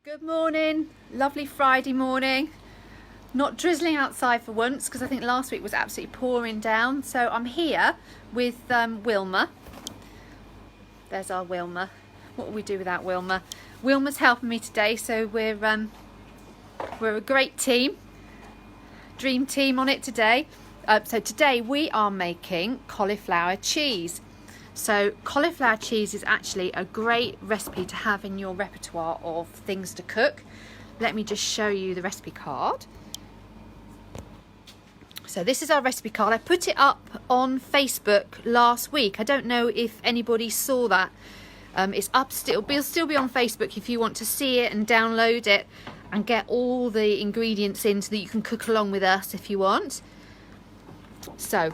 Good morning, lovely Friday morning. Not drizzling outside for once because I think last week was absolutely pouring down. So I'm here with Wilma. There's our Wilma. What will we do without Wilma? Wilma's helping me today, so we're a great team, dream team on it today. So today we are making cauliflower cheese. So cauliflower cheese is actually a great recipe to have in your repertoire of things to cook. Let me just show you the recipe card. So this is our recipe card. I put it up on Facebook last week. I don't know if anybody saw that. It's up still. It'll still be on Facebook if you want to see it and download it and get all the ingredients in so that you can cook along with us if you want. So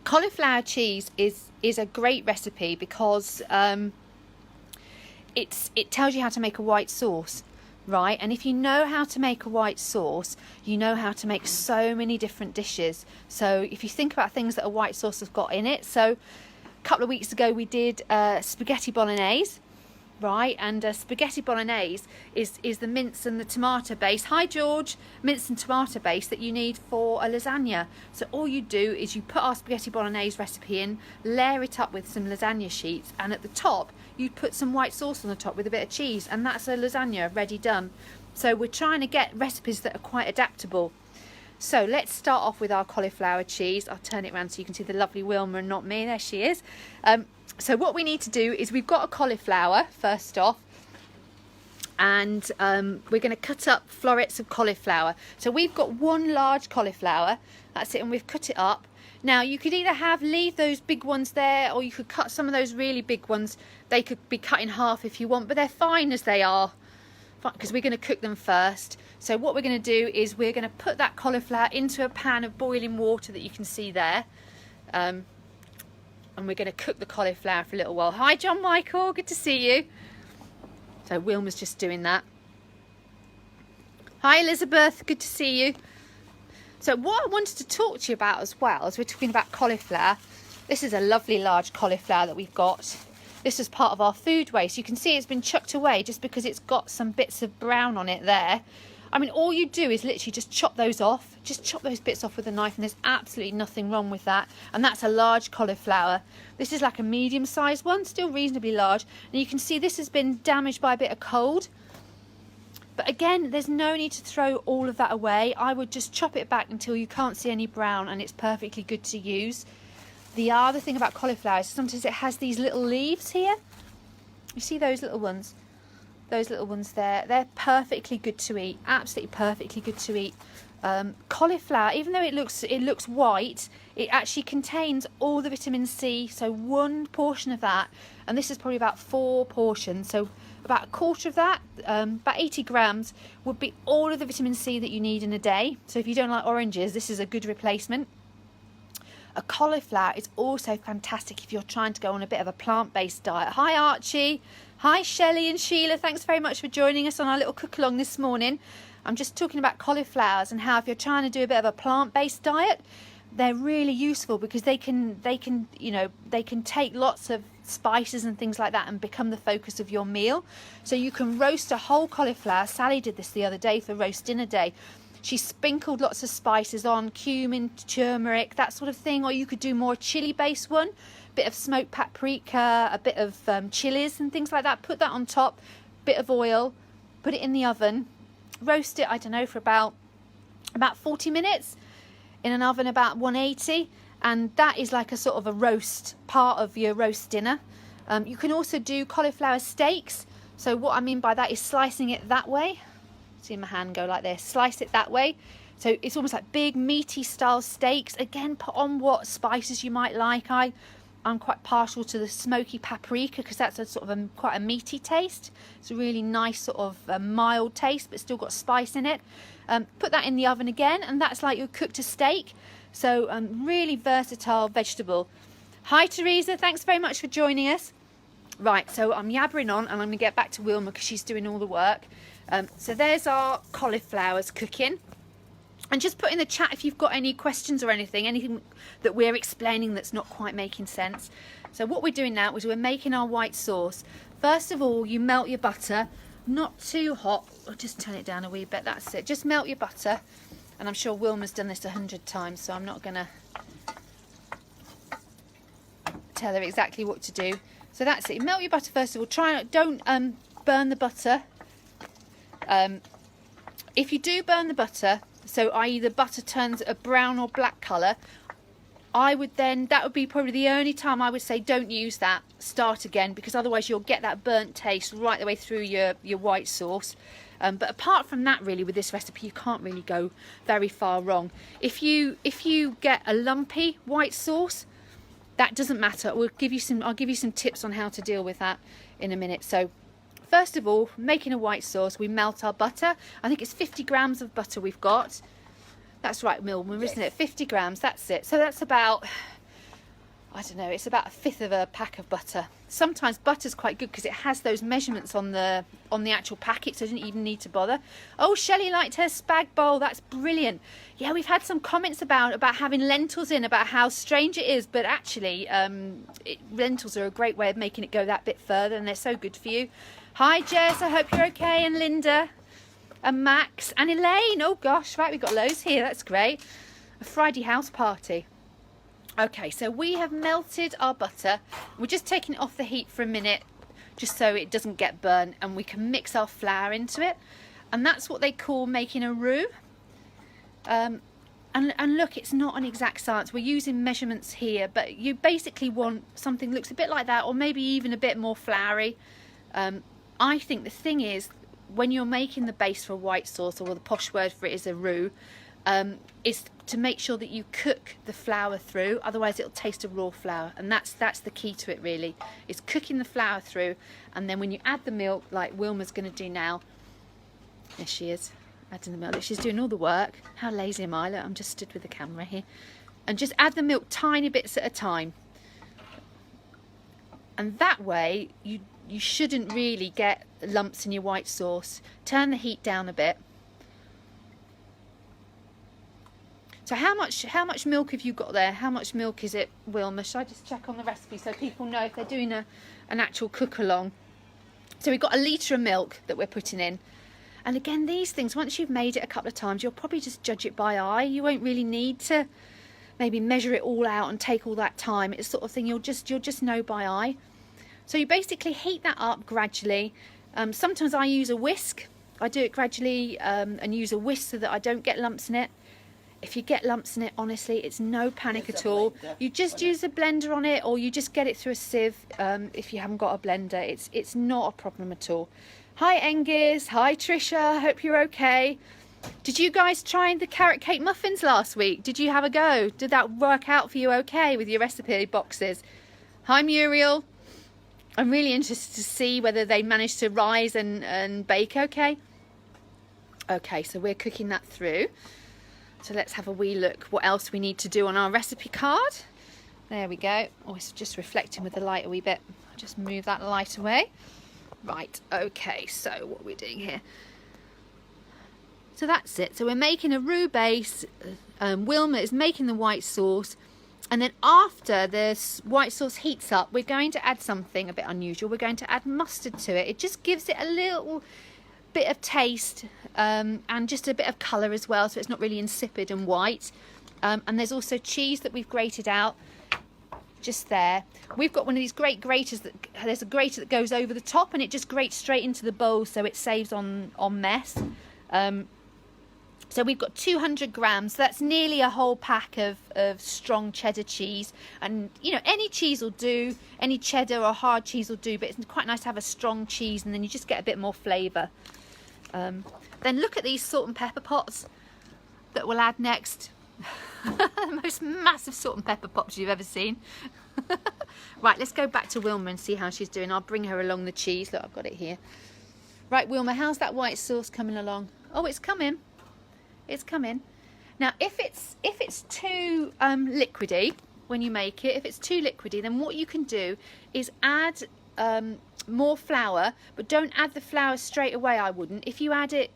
cauliflower cheese is a great recipe because it tells you how to make a white sauce, right? And if you know how to make a white sauce, you know how to make so many different dishes. So if you think about things that a white sauce has got in it, so a couple of weeks ago we did spaghetti bolognese, right? And spaghetti bolognese is the mince and the tomato base. Hi George, mince and tomato base that you need for a lasagna. So all you do is you put our spaghetti bolognese recipe in, layer it up with some lasagna sheets, and at the top you put some white sauce on the top with a bit of cheese, and that's a lasagna ready done. So we're trying to get recipes that are quite adaptable. So let's start off with our cauliflower cheese. I'll turn it around so you can see the lovely Wilma and not me. There she is. So what we need to do is we've got a cauliflower first off, and we're going to cut up florets of cauliflower. So we've got one large cauliflower, that's it, and we've cut it up. Now you could either leave those big ones there, or you could cut some of those really big ones. They could be cut in half if you want, but they're fine as they are because we're going to cook them first. So what we're going to do is we're going to put that cauliflower into a pan of boiling water that you can see there. And we're going to cook the cauliflower for a little while. Hi John Michael, good to see you. So Wilma's just doing that. Hi Elizabeth, good to see you. So what I wanted to talk to you about as well, as we're talking about cauliflower, this is a lovely large cauliflower that we've got. This is part of our food waste. You can see it's been chucked away just because it's got some bits of brown on it there. I mean, all you do is literally just chop those off. Just chop those bits off with a knife, and there's absolutely nothing wrong with that. And that's a large cauliflower. This is like a medium-sized one, still reasonably large. And you can see this has been damaged by a bit of cold. But again, there's no need to throw all of that away. I would just chop it back until you can't see any brown, and it's perfectly good to use. The other thing about cauliflower is sometimes it has these little leaves here. You see those little ones? Those little ones there, they're perfectly good to eat, absolutely perfectly good to eat. Cauliflower, even though it looks white, it actually contains all the vitamin C, so one portion of that, and this is probably about 4 portions, so about a quarter of that, about 80 grams, would be all of the vitamin C that you need in a day. So if you don't like oranges, this is a good replacement. A cauliflower is also fantastic if you're trying to go on a bit of a plant-based diet. Hi Archie, hi Shelley and Sheila, thanks very much for joining us on our little cook-along this morning. I'm just talking about cauliflowers and how if you're trying to do a bit of a plant-based diet, they're really useful because they can take lots of spices and things like that and become the focus of your meal. So you can roast a whole cauliflower. Sally did this the other day for roast dinner day. She sprinkled lots of spices on, cumin, turmeric, that sort of thing. Or you could do more chili-based one, a bit of smoked paprika, a bit of chilies and things like that. Put that on top, bit of oil, put it in the oven, roast it, I don't know, for about 40 minutes in an oven about 180. And that is like a sort of a roast, part of your roast dinner. You can also do cauliflower steaks. So what I mean by that is slicing it that way. See my hand go like this, slice it that way. So it's almost like big meaty style steaks. Again, put on what spices you might like. I'm quite partial to the smoky paprika because that's a sort of quite a meaty taste. It's a really nice sort of mild taste, but still got spice in it. Put that in the oven again, and that's like your cooked a steak. So really versatile vegetable. Hi Teresa, thanks very much for joining us. Right, so I'm yabbering on, and I'm going to get back to Wilma because she's doing all the work. So there's our cauliflowers cooking. And just put in the chat if you've got any questions or anything that we're explaining that's not quite making sense. So what we're doing now is we're making our white sauce. First of all, you melt your butter. Not too hot. I'll just turn it down a wee bit. That's it. Just melt your butter. And I'm sure Wilma's done this 100 times, so I'm not going to tell her exactly what to do. So that's it. Melt your butter first of all. Don't burn the butter. If you do burn the butter, so i.e. the butter turns a brown or black colour, that would be probably the only time I would say don't use that. Start again, because otherwise you'll get that burnt taste right the way through your white sauce. But apart from that, really, with this recipe, you can't really go very far wrong. If you get a lumpy white sauce, that doesn't matter. I'll give you some tips on how to deal with that in a minute. So first of all, making a white sauce, we melt our butter. I think it's 50 grams of butter we've got. That's right, Wilma, isn't it? 50 grams, that's it. So that's about, I don't know, it's about a fifth of a pack of butter. Sometimes butter's quite good because it has those measurements on the actual packet, so you don't even need to bother. Oh, Shelley liked her spag bowl. That's brilliant. Yeah, we've had some comments about having lentils in, about how strange it is, but actually lentils are a great way of making it go that bit further, and they're so good for you. Hi, Jess, I hope you're okay, and Linda. And Max and Elaine. Oh gosh, right, we've got loads here. That's great. A Friday house party. Okay, so we have melted our butter. We're just taking it off the heat for a minute, just so it doesn't get burnt, and we can mix our flour into it. And that's what they call making a roux. And look, it's not an exact science. We're using measurements here, but you basically want something that looks a bit like that, or maybe even a bit more floury. I think the thing is, when you're making the base for a white sauce, or the posh word for it is a roux, is to make sure that you cook the flour through, otherwise it'll taste of raw flour, and that's the key to it really, is cooking the flour through. And then when you add the milk, like Wilma's going to do now, there she is, adding the milk. Look, she's doing all the work. How lazy am I? Look, I'm just stood with the camera here. And just add the milk tiny bits at a time, and that way you shouldn't really get lumps in your white sauce. Turn the heat down a bit. So how much milk have you got there? How much milk is it, Wilma? Should I just check on the recipe so people know if they're doing an actual cook-along? So we've got a litre of milk that we're putting in. And again, these things, once you've made it a couple of times, you'll probably just judge it by eye. You won't really need to maybe measure it all out and take all that time. It's the sort of thing you'll just know by eye. So you basically heat that up gradually. Sometimes I use a whisk. I do it gradually and use a whisk so that I don't get lumps in it. If you get lumps in it, honestly, it's no panic at all. You just use a blender on it, or you just get it through a sieve if you haven't got a blender. It's not a problem at all. Hi, Angus. Hi, Trisha. Hope you're okay. Did you guys try the carrot cake muffins last week? Did you have a go? Did that work out for you okay with your recipe boxes? Hi, Muriel. I'm really interested to see whether they managed to rise and bake okay. Okay, so we're cooking that through. So let's have a wee look what else we need to do on our recipe card. There we go. Oh, it's just reflecting with the light a wee bit. I'll just move that light away. Right, okay, so what are we doing here? So that's it. So we're making a roux base. Wilma is making the white sauce. And then after this white sauce heats up, we're going to add something a bit unusual. We're going to add mustard to it. It just gives it a little bit of taste and just a bit of colour as well, so it's not really insipid and white. And there's also cheese that we've grated out just there. We've got one of these great graters there's a grater that goes over the top, and it just grates straight into the bowl, so it saves on mess. So we've got 200 grams. That's nearly a whole pack of strong cheddar cheese. And, you know, any cheese will do. Any cheddar or hard cheese will do. But it's quite nice to have a strong cheese, and then you just get a bit more flavour. Then look at these salt and pepper pots that we'll add next. The most massive salt and pepper pots you've ever seen. Right, let's go back to Wilma and see how she's doing. I'll bring her along the cheese. Look, I've got it here. Right, Wilma, how's that white sauce coming along? Oh, it's coming. It's coming. Now, if it's too liquidy when you make it, if it's too liquidy, then what you can do is add more flour, but don't add the flour straight away. I wouldn't. If you add it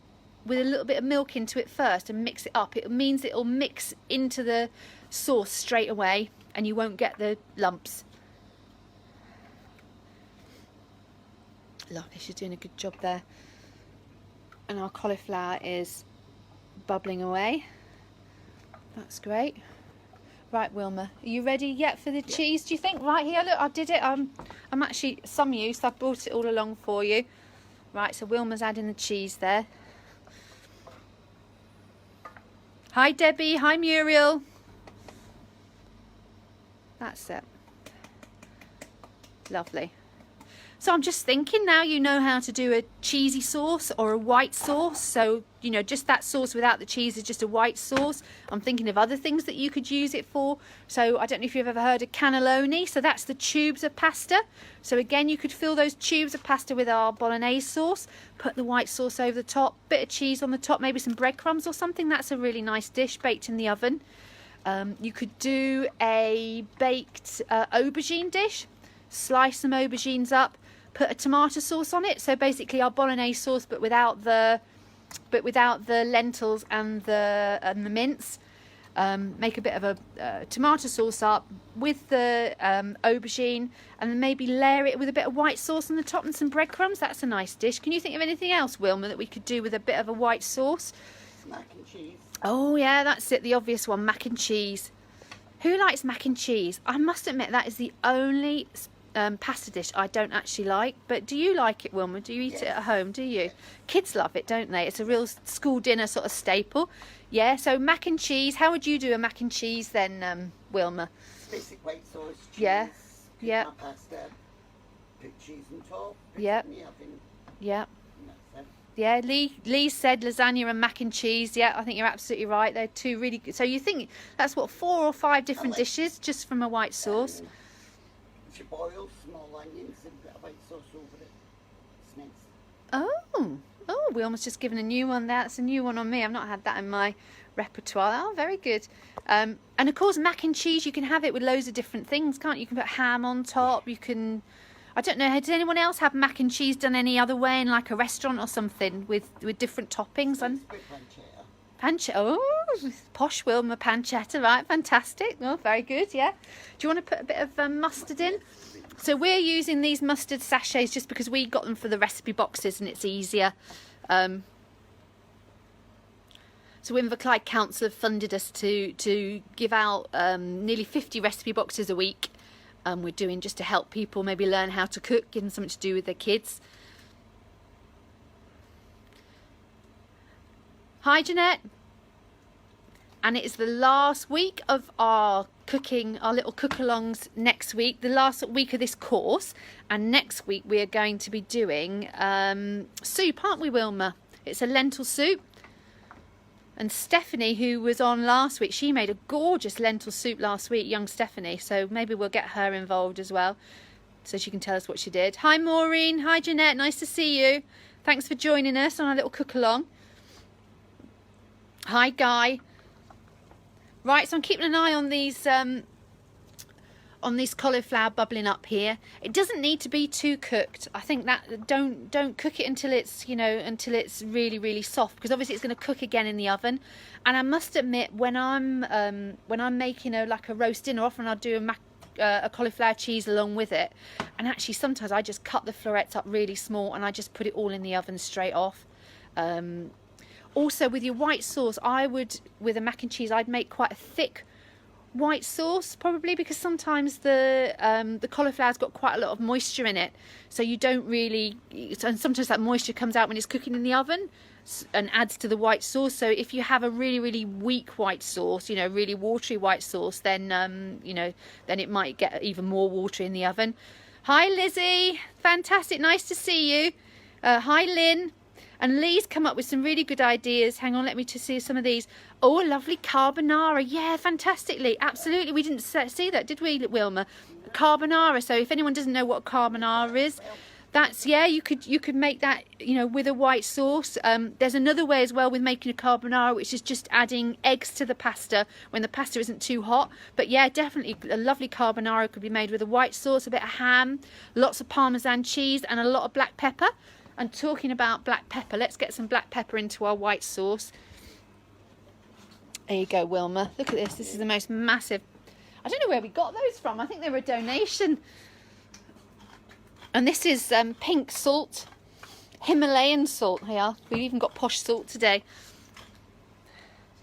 with a little bit of milk into it first and mix it up, it means it'll mix into the sauce straight away, and you won't get the lumps. Lovely, she's doing a good job there. And our cauliflower is bubbling away. That's great. Right, Wilma, are you ready yet for the cheese, do you think? Right here, look, I did it. I'm actually some use. I've brought it all along for you. Right, so Wilma's adding the cheese there. Hi, Debbie. Hi, Muriel. That's it. Lovely. So I'm just thinking, now you know how to do a cheesy sauce or a white sauce. So, you know, just that sauce without the cheese is just a white sauce. I'm thinking of other things that you could use it for. So I don't know if you've ever heard of cannelloni. So that's the tubes of pasta. So again, you could fill those tubes of pasta with our bolognese sauce, put the white sauce over the top, bit of cheese on the top, maybe some breadcrumbs or something. That's a really nice dish baked in the oven. You could do a baked aubergine dish. Slice some aubergines up, put a tomato sauce on it. So basically our bolognese sauce, but without the lentils and the mince. Make a bit of a tomato sauce up with the aubergine, and then maybe layer it with a bit of white sauce on the top and some breadcrumbs. That's a nice dish. Can you think of anything else, Wilma, that we could do with a bit of a white sauce? Mac and cheese. Oh yeah, that's it, the obvious one, mac and cheese. Who likes mac and cheese? I must admit that is the only pasta dish I don't actually like. But do you like it, Wilma? Do you eat it at home? Do you? Kids love it, don't they? It's a real school dinner sort of staple. Yeah, so mac and cheese. How would you do a mac and cheese then, Wilma? Basic white sauce, cheese. Yeah. Yeah. Pasta, put cheese on top. Yeah. Put it in the oven. Yeah. And that's it. Yeah, Lee said lasagna and mac and cheese. Yeah, I think you're absolutely right. They're two really good. So you think that's what, 4 or 5 different dishes just from a white sauce? If you boil small onions and put a white sauce over it, it's nice. Oh, we almost just given a new one there. That's a new one on me. I've not had that in my repertoire. Oh, very good. And of course, mac and cheese, you can have it with loads of different things, can't you? You can put ham on top. You can, I don't know, did anyone else have mac and cheese done any other way in like a restaurant or something with different toppings? And pancetta. Oh, posh Wilma pancetta, right? Fantastic. Oh, very good, yeah. Do you want to put a bit of mustard in? So we're using these mustard sachets just because we got them for the recipe boxes and it's easier. So Inverclyde Council have funded us to give out nearly 50 recipe boxes a week. We're doing just to help people maybe learn how to cook, give them something to do with their kids. Hi Jeanette. And it is the last week of our cooking, our little cook-alongs next week, the last week of this course. And next week we are going to be doing soup, aren't we, Wilma? It's a lentil soup. And Stephanie, who was on last week, she made a gorgeous lentil soup last week, young Stephanie. So maybe we'll get her involved as well, so she can tell us what she did. Hi Maureen, hi Jeanette, nice to see you. Thanks for joining us on our little cook-along. Hi Guy. Right, so I'm keeping an eye on these cauliflower bubbling up here. It doesn't need to be too cooked. I think that don't cook it until it's, you know, until it's really, really soft, because obviously it's going to cook again in the oven. And I must admit, when I'm making like a roast dinner, often I'll do a cauliflower cheese along with it. And actually sometimes I just cut the florets up really small and I just put it all in the oven straight off. Also with your white sauce, with a mac and cheese, I'd make quite a thick white sauce probably, because sometimes the cauliflower's got quite a lot of moisture in it, so you don't really, and sometimes that moisture comes out when it's cooking in the oven and adds to the white sauce. So if you have a really, really weak white sauce, you know, really watery white sauce, then you know, then it might get even more watery in the oven. Hi Lizzie, fantastic, nice to see you. Hi Lynn. And Lee's come up with some really good ideas. Hang on, let me just see some of these. Oh, a lovely carbonara. Yeah, fantastically. Absolutely. We didn't see that, did we, Wilma? Carbonara. So if anyone doesn't know what carbonara is, that's, yeah, you could make that, you know, with a white sauce. There's another way as well with making a carbonara, which is just adding eggs to the pasta when the pasta isn't too hot. But yeah, definitely a lovely carbonara could be made with a white sauce, a bit of ham, lots of Parmesan cheese and a lot of black pepper. And talking about black pepper, let's get some black pepper into our white sauce. There you go, Wilma. Look at this. This is the most massive. I don't know where we got those from. I think they were a donation. And this is pink salt, Himalayan salt here. We've even got posh salt today.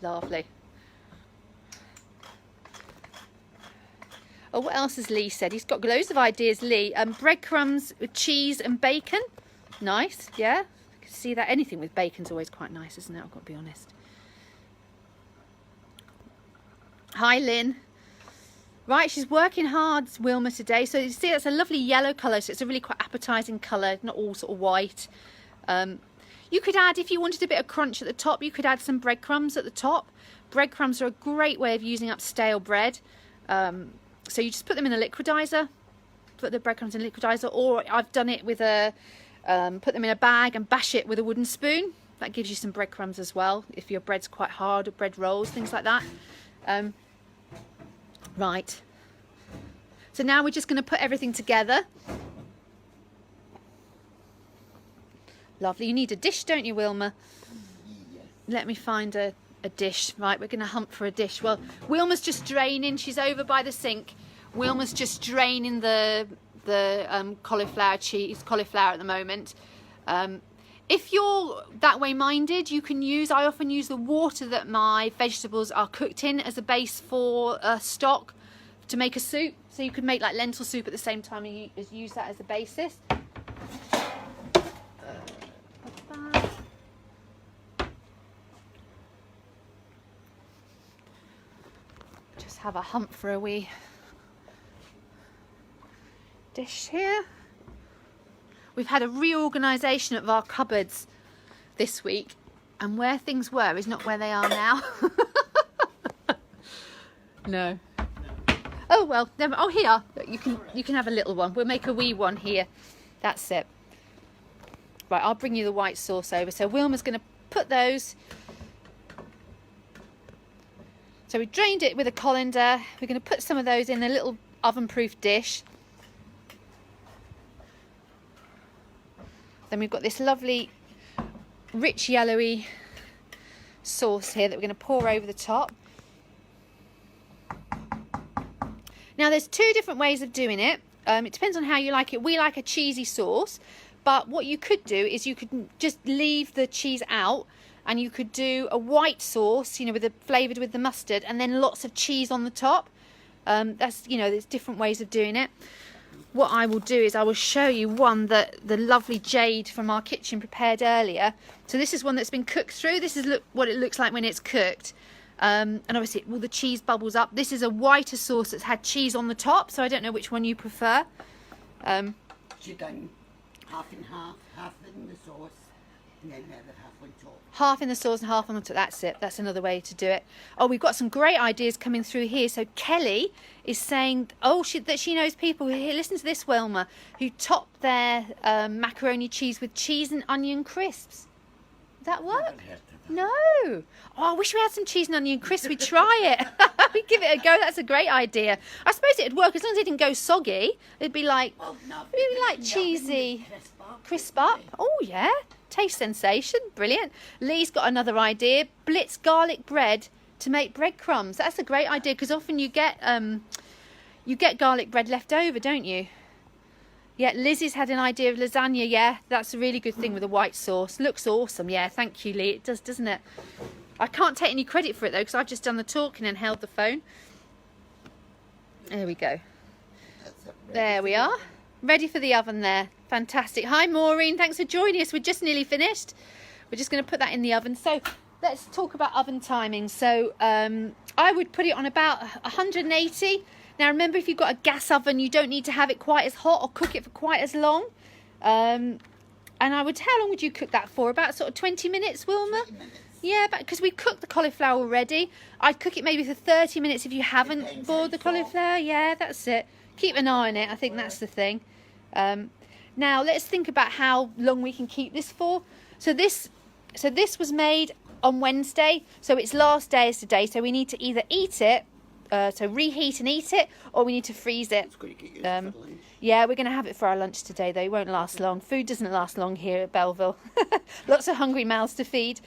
Lovely. Oh, what else has Lee said? He's got loads of ideas, Lee. Breadcrumbs with cheese and bacon. Nice, yeah. I can see that. Anything with bacon's always quite nice, isn't it? I've got to be honest. Hi, Lynn. Right, she's working hard, Wilma, today. So you see that's a lovely yellow colour, so it's a really quite appetising colour, not all sort of white. You could add, if you wanted a bit of crunch at the top, you could add some breadcrumbs at the top. Breadcrumbs are a great way of using up stale bread. So you just put them in a liquidizer, put the breadcrumbs in a liquidizer, or I've done it with a, put them in a bag and bash it with a wooden spoon. That gives you some breadcrumbs as well, if your bread's quite hard, or bread rolls, things like that. Right, so now we're just going to put everything together. Lovely. You need a dish, don't you, Wilma? Yes. Let me find a dish. Right, we're going to hunt for a dish. Well, Wilma's just draining. She's over by the sink. Wilma's just draining the cauliflower at the moment. If you're that way minded, you can use, I often use the water that my vegetables are cooked in as a base for stock to make a soup. So you could make like lentil soup at the same time and use that as a basis. Just have a hunt for a wee dish here. We've had a reorganisation of our cupboards this week, and where things were is not where they are now. No. Oh well, never. Oh, here you can have a little one. We'll make a wee one here. That's it. Right, I'll bring you the white sauce over. So Wilma's going to put those. So we drained it with a colander. We're going to put some of those in a little oven-proof dish. Then we've got this lovely rich yellowy sauce here that we're going to pour over the top. Now there's two different ways of doing it. It depends on how you like it. We like a cheesy sauce, but what you could do is you could just leave the cheese out and you could do a white sauce, you know, flavoured with the mustard, and then lots of cheese on the top. That's, you know, there's different ways of doing it. What I will do is I will show you one that the lovely Jade from our kitchen prepared earlier. So this is one that's been cooked through. This is what it looks like when it's cooked. And obviously all the cheese bubbles up. This is a whiter sauce that's had cheese on the top, so I don't know which one you prefer. She done half and half in the sauce, and then the other half on top. Half in the sauce and half on the top. That's it. That's another way to do it. Oh, we've got some great ideas coming through here. So Kelly is saying, that she knows people who, listen to this, Wilma, who top their macaroni cheese with cheese and onion crisps. Does that work? No. Oh, I wish we had some cheese and onion crisps. We'd try it. We'd give it a go. That's a great idea. I suppose it'd work as long as it didn't go soggy. It'd be like, cheesy, crisp up. Oh yeah, taste sensation. Brilliant. Lee's got another idea. Blitz garlic bread to make breadcrumbs. That's a great idea because often you get garlic bread left over, don't you? Yeah, Lizzie's had an idea of lasagna. Yeah, that's a really good thing with a white sauce. Looks awesome. Yeah, thank you, Lee. It does, doesn't it? I can't take any credit for it, though, because I've just done the talking and held the phone. There we go. There we are. Ready for the oven there. Fantastic. Hi, Maureen. Thanks for joining us. We're just nearly finished. We're just going to put that in the oven. So let's talk about oven timing. So I would put it on about 180. Now remember, if you've got a gas oven, you don't need to have it quite as hot or cook it for quite as long. And how long would you cook that for? About sort of 20 minutes, Wilma? 20 minutes. Yeah, because we cooked the cauliflower already. I'd cook it maybe for 30 minutes if you haven't boiled the cauliflower. Yeah, that's it. Keep an eye on it. I think that's the thing. Now let's think about how long we can keep this for. So this was made on Wednesday. So its last day is today. So we need to either eat it, so reheat and eat it, or we need to freeze it. Yeah, we're going to have it for our lunch today, though. It won't last long. Food doesn't last long here at Belleville. Lots of hungry mouths to feed.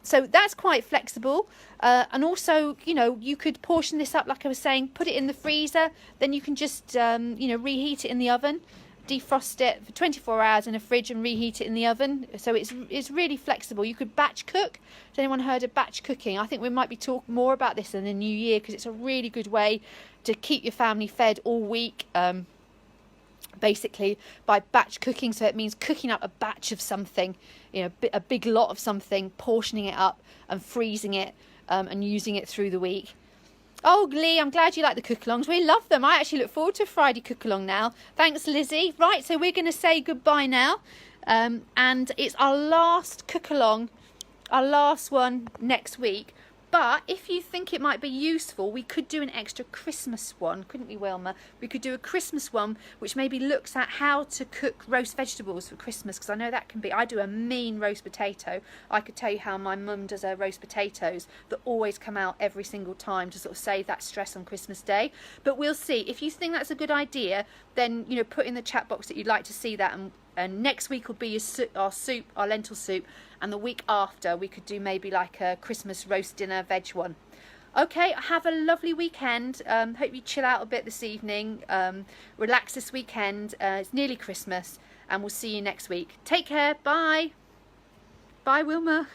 So that's quite flexible. And also, you know, you could portion this up, like I was saying, put it in the freezer. Then you can just, reheat it in the oven. defrost it for 24 hours in a fridge and reheat it in the oven. So it's really flexible. You could batch cook. Has anyone heard of batch cooking? I think we might be talking more about this in the new year, because it's a really good way to keep your family fed all week. Basically by batch cooking, so it means cooking up a batch of something, you know, a big lot of something, portioning it up and freezing it and using it through the week. Oh, Lee, I'm glad you like the cookalongs. We love them. I actually look forward to a Friday cookalong now. Thanks, Lizzie. Right, so we're going to say goodbye now, and it's our last cookalong, our last one next week. But if you think it might be useful, we could do an extra Christmas one, couldn't we, Wilma? We could do a Christmas one which maybe looks at how to cook roast vegetables for Christmas, because I know that can be, I do a mean roast potato. I could tell you how my mum does her roast potatoes that always come out every single time to sort of save that stress on Christmas Day. But we'll see. If you think that's a good idea, then, you know, put in the chat box that you'd like to see that, and next week will be our soup, our lentil soup, and the week after we could do maybe like a Christmas roast dinner veg one. Okay, have a lovely weekend. Hope you chill out a bit this evening, relax this weekend. It's nearly Christmas, and we'll see you next week. Take care. Bye. Bye, Wilma.